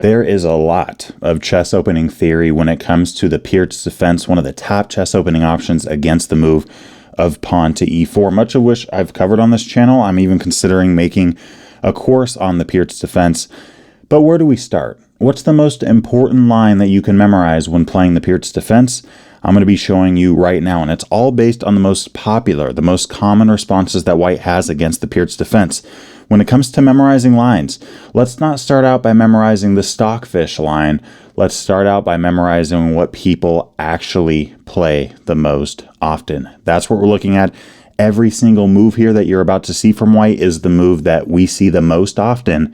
There is a lot of chess opening theory when it comes to the Pirc defense, one of the top chess opening options against the move of pawn to e4, much of which I've covered on this channel. I'm even considering making a course on the Pirc defense. But where do we start? What's the most important line that you can memorize when playing the Pirc defense? I'm going to be showing you right now, and it's all based on the most popular, the most common responses that white has against the Pirc defense. When it comes to memorizing lines, let's not start out by memorizing the stockfish line. Let's start out by memorizing what people actually play the most often. That's what we're looking at. Every single move here that you're about to see from white is the move that we see the most often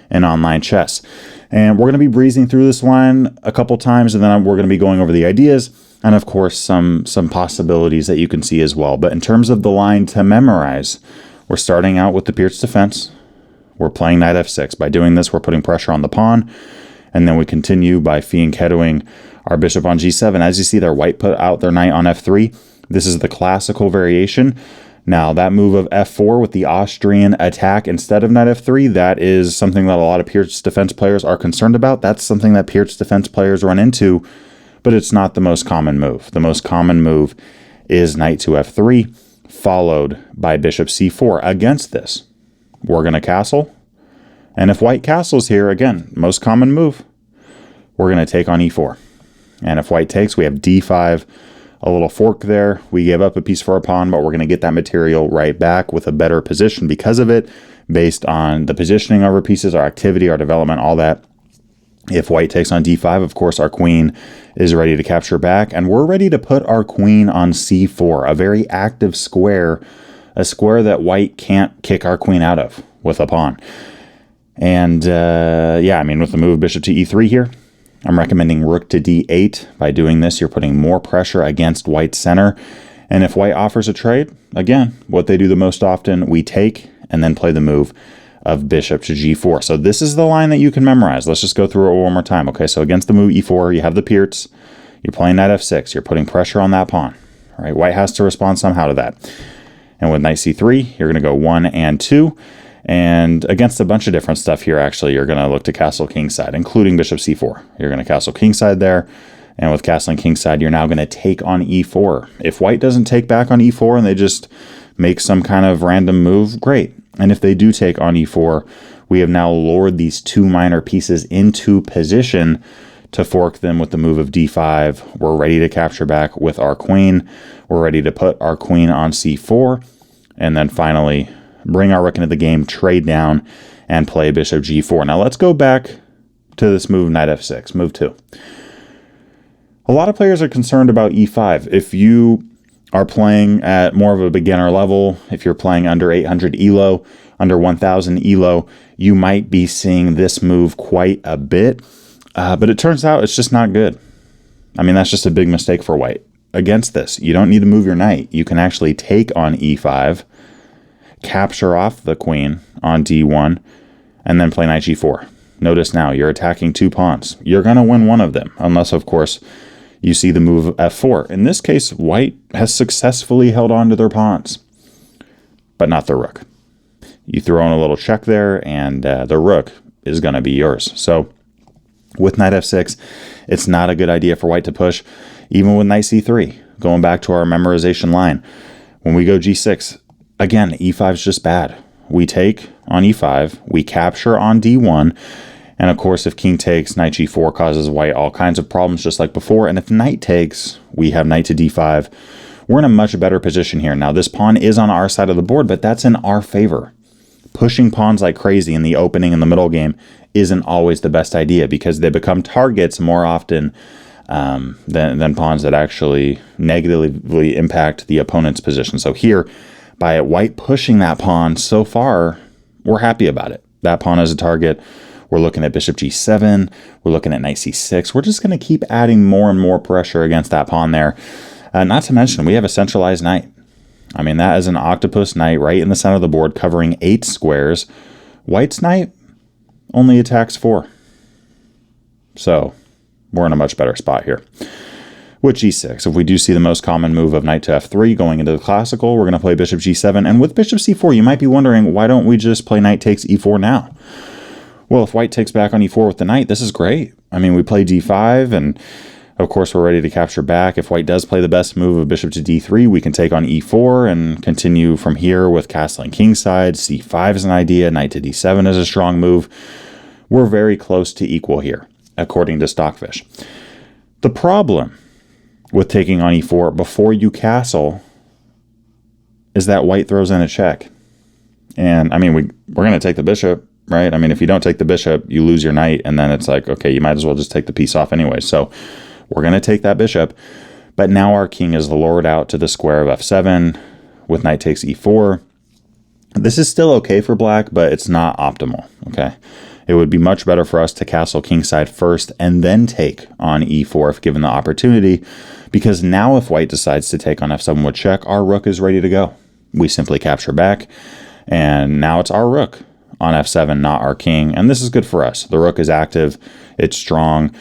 in online chess. And we're going to be breezing through this line a couple times, and then we're going to be going over the ideas and, of course, some possibilities that you can see as well. But in terms of the line to memorize, we're starting out with the Pirc defense. We're playing knight f6. By doing this, we're putting pressure on the pawn, and then we continue by fianchettoing our bishop on g7. As you see there, white put out their knight on f3. This is the classical variation. Now, that move of f4 with the Austrian attack instead of knight f3, that is something that a lot of Pirc defense players are concerned about. That's something that Pirc defense players run into, but it's not the most common move. The most common move is knight to f3, followed by bishop c4. Against this, we're going to castle. And if white castles here, again, most common move, we're going to take on e4. And if white takes, we have d5, a little fork there. We gave up a piece for our pawn, but we're going to get that material right back with a better position because of it, based on the positioning of our pieces, our activity, our development, all that. If white takes on d5, of course, our queen is ready to capture back, and we're ready to put our queen on c4, a very active square, a square that white can't kick our queen out of with a pawn. And yeah, I mean, with the move bishop to e3 here, I'm recommending rook to d8. By doing this, you're putting more pressure against white's center. And if white offers a trade, again, what they do the most often, we take and then play the move of bishop to g4. So this is the line that you can memorize. Let's just go through it one more time. Okay, so against the move e4, you have the Pirc. You're playing knight f6. You're putting pressure on that pawn. All right, white has to respond somehow to that. And with knight c3, you're going to go 1 and 2. And against a bunch of different stuff here, actually, you're going to look to castle kingside, including bishop c4. You're going to castle kingside there. And with castling kingside, you're now going to take on e4. If white doesn't take back on e4 and they just make some kind of random move, great. And if they do take on e4, we have now lured these two minor pieces into position to fork them with the move of d5. We're ready to capture back with our queen. We're ready to put our queen on c4. And then finally, bring our rook into the game, trade down, and play bishop g4. Now let's go back to this move, knight f6, move 2. A lot of players are concerned about e5. If you are playing at more of a beginner level, if you're playing under 800 elo, under 1000 elo, you might be seeing this move quite a bit, but it turns out it's just not good. I mean, that's just a big mistake for white. Against this, you don't need to move your knight. You can actually take on e5, capture off the queen on d1, and then play knight g4. Notice now, you're attacking two pawns. You're going to win one of them, unless, of course, you see the move f4. In this case, white has successfully held on to their pawns, but not the rook. You throw in a little check there, and the rook is going to be yours. So with knight f6, it's not a good idea for white to push, even with knight c3. Going back to our memorization line, when we go g6, again, e5 is just bad. We take on e5, we capture on d1, and of course, if king takes, knight g4 causes white all kinds of problems just like before, and if knight takes, we have knight to d5. We're in a much better position here. Now, this pawn is on our side of the board, but that's in our favor. Pushing pawns like crazy in the opening and the middle game isn't always the best idea because they become targets more often than pawns that actually negatively impact the opponent's position. So here, by white pushing that pawn so far, we're happy about it. That pawn is a target. We're looking at bishop g7. We're looking at knight c6. We're just going to keep adding more and more pressure against that pawn there. Not to mention, we have a centralized knight. I mean, that is an octopus knight right in the center of the board, covering 8 squares. White's knight only attacks 4. So we're in a much better spot here. With g6, if we do see the most common move of knight to f3 going into the classical, we're going to play bishop g7. And with bishop c4, you might be wondering, why don't we just play knight takes e4 now? Well, if white takes back on e4 with the knight, this is great. I mean, we play d5, and of course we're ready to capture back. If white does play the best move of bishop to d3, we can take on e4 and continue from here with castling kingside. c5 is an idea. Knight to d7 is a strong move. We're very close to equal here, according to Stockfish. The problem with taking on e4 before you castle is that white throws in a check. And I mean, we're going to take the bishop, right? I mean, if you don't take the bishop, you lose your knight, and then it's like, okay, you might as well just take the piece off anyway. So we're going to take that bishop, but now our king is lured out to the square of f7 with knight takes e4. This is still okay for black, but it's not optimal, okay? It would be much better for us to castle kingside first and then take on e4 if given the opportunity, because now if white decides to take on f7 with check, our rook is ready to go. We simply capture back, and now it's our rook on f7, not our king, and this is good for us. The rook is active, it's strong,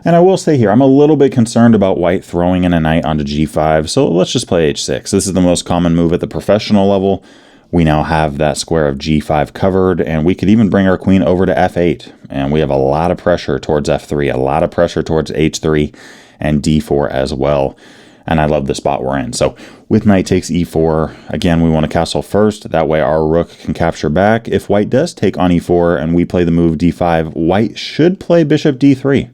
and I will say here, I'm a little bit concerned about white throwing in a knight onto g5, so let's just play h6. This is the most common move at the professional level. We now have that square of g5 covered, and we could even bring our queen over to f8, and we have a lot of pressure towards f3, a lot of pressure towards h3 and d4 as well. And I love the spot we're in. So with knight takes e4, again, we want to castle first. That way our rook can capture back. If white does take on e4 and we play the move d5, white should play bishop d3.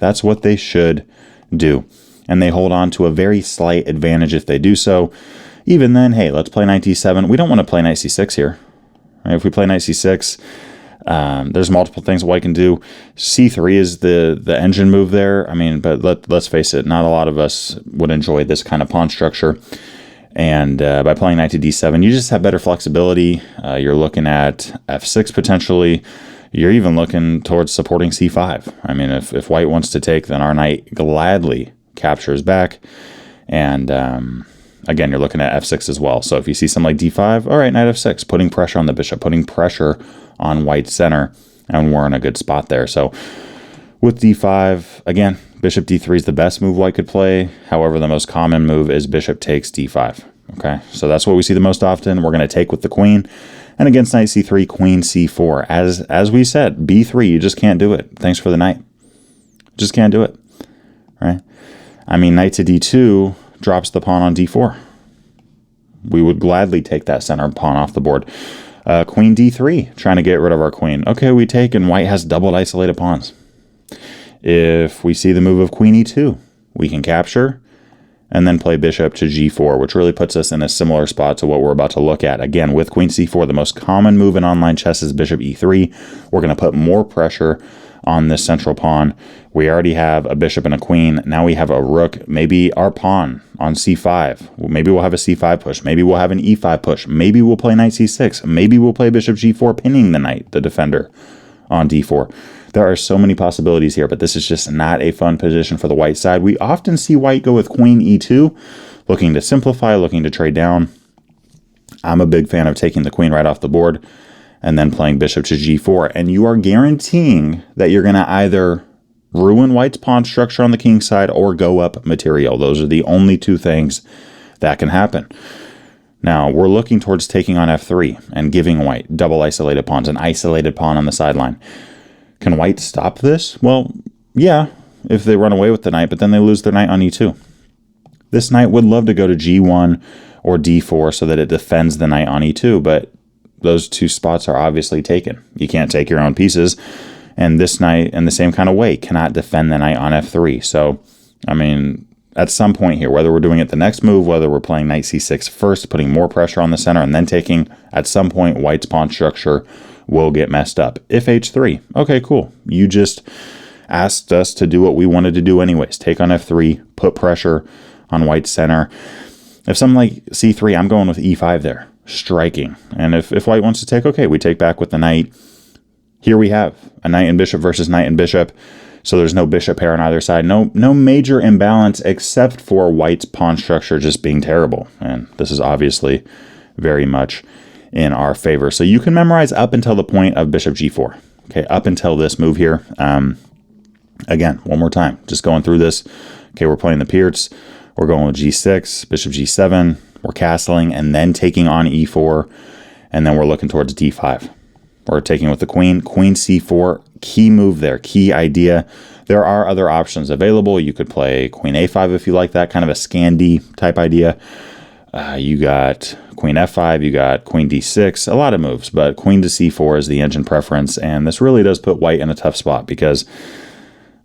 That's what they should do. And they hold on to a very slight advantage if they do so. Even then, hey, let's play knight d7. We don't want to play knight c6 here. Right? If we play knight c6, there's multiple things white can do. c3 is the engine move there. I mean, but let's face it, not a lot of us would enjoy this kind of pawn structure. And by playing knight to d7, you just have better flexibility. You're looking at f6 potentially. You're even looking towards supporting c5. I mean, if white wants to take, then our knight gladly captures back. And again, you're looking at f6 as well. So if you see something like d5, all right, knight f6, putting pressure on the bishop, putting pressure on white's center, and we're in a good spot there. So with d5, again, bishop d3 is the best move white could play. However, the most common move is bishop takes d5. Okay, so that's what we see the most often. We're going to take with the queen. And against knight c3, queen c4. As we said, b3, you just can't do it. Thanks for the knight. Just can't do it, right? I mean, knight to d2 drops the pawn on d4. We would gladly take that center pawn off the board. Queen d3, trying to get rid of our queen. Okay, we take, and white has doubled isolated pawns. If we see the move of queen e2, we can capture and then play bishop to g4, which really puts us in a similar spot to what we're about to look at. Again, with queen c4, the most common move in online chess is bishop e3. We're going to put more pressure on this central pawn. We already have a bishop and a queen. Now we have a rook, maybe our pawn on c5. Maybe we'll have a c5 push. Maybe we'll have an e5 push. Maybe we'll play knight c6. Maybe we'll play bishop g4, pinning the knight, the defender, on d4. There are so many possibilities here, but this is just not a fun position for the white side. We often see white go with queen e2, looking to simplify, looking to trade down. I'm a big fan of taking the queen right off the board and then playing bishop to g4. And you are guaranteeing that you're going to either ruin white's pawn structure on the king side or go up material. Those are the only two things that can happen. Now, we're looking towards taking on f3 and giving white double isolated pawns, an isolated pawn on the sideline. Can white stop this? Well, yeah, if they run away with the knight, but then they lose their knight on e2. This knight would love to go to g1 or d4 so that it defends the knight on e2, but those two spots are obviously taken. You can't take your own pieces, and this knight, in the same kind of way, cannot defend the knight on f3. So, I mean, at some point here, whether we're doing it the next move, whether we're playing knight c6 first, putting more pressure on the center, and then taking, at some point, white's pawn structure will get messed up. If h3, okay, cool. You just asked us to do what we wanted to do anyways. Take on f3, put pressure on white's center. If something like c3, I'm going with e5 there, striking. And if white wants to take, okay, we take back with the knight. Here we have a knight and bishop versus knight and bishop. So there's no bishop pair on either side. No major imbalance except for white's pawn structure just being terrible. And this is obviously very much in our favor. So you can memorize up until the point of bishop g4. Okay, up until this move here. Again, one more time, just going through this. Okay, we're playing the Pirc. We're going with g6, bishop g7. We're castling and then taking on e4. And then we're looking towards d5. We're taking with the queen. Queen c4, key move there, key idea. There are other options available. You could play queen a5 if you like that, kind of a Scandi type idea. You got queen f5, you got queen d6, a lot of moves, but queen to c4 is the engine preference, and this really does put white in a tough spot because,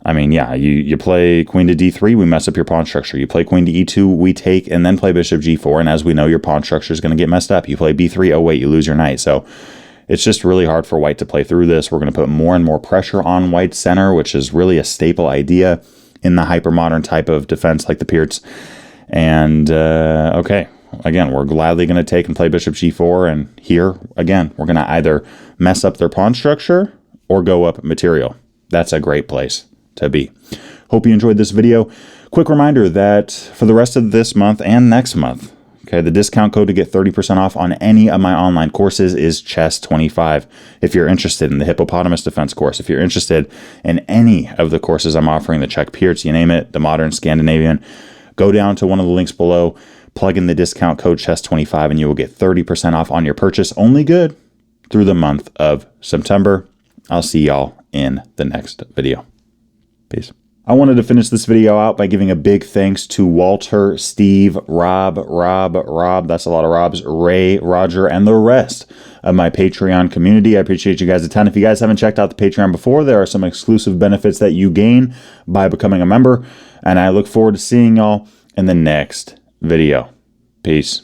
I mean, yeah, you play queen to d3, we mess up your pawn structure. You play queen to e2, we take, and then play bishop g4, and as we know, your pawn structure is going to get messed up. You play b3, oh wait, you lose your knight. So it's just really hard for white to play through this. We're going to put more and more pressure on white's center, which is really a staple idea in the hyper-modern type of defense like the Pirc. And, okay. Again, we're gladly going to take and play bishop g4, and here, again, we're going to either mess up their pawn structure or go up material. That's a great place to be. Hope you enjoyed this video. Quick reminder that for the rest of this month and next month, okay, the discount code to get 30% off on any of my online courses is chess25. If you're interested in the Hippopotamus Defense course, if you're interested in any of the courses I'm offering, the Czech Pirc, you name it, the modern Scandinavian, go down to one of the links below, plug in the discount code chess25, and you will get 30% off on your purchase. Only good through the month of September. I'll see y'all in the next video. Peace. I wanted to finish this video out by giving a big thanks to Walter, Steve, Rob, that's a lot of Robs, Ray, Roger, and the rest of my Patreon community. I appreciate you guys a ton. If you guys haven't checked out the Patreon before, there are some exclusive benefits that you gain by becoming a member, and I look forward to seeing y'all in the next video. Peace.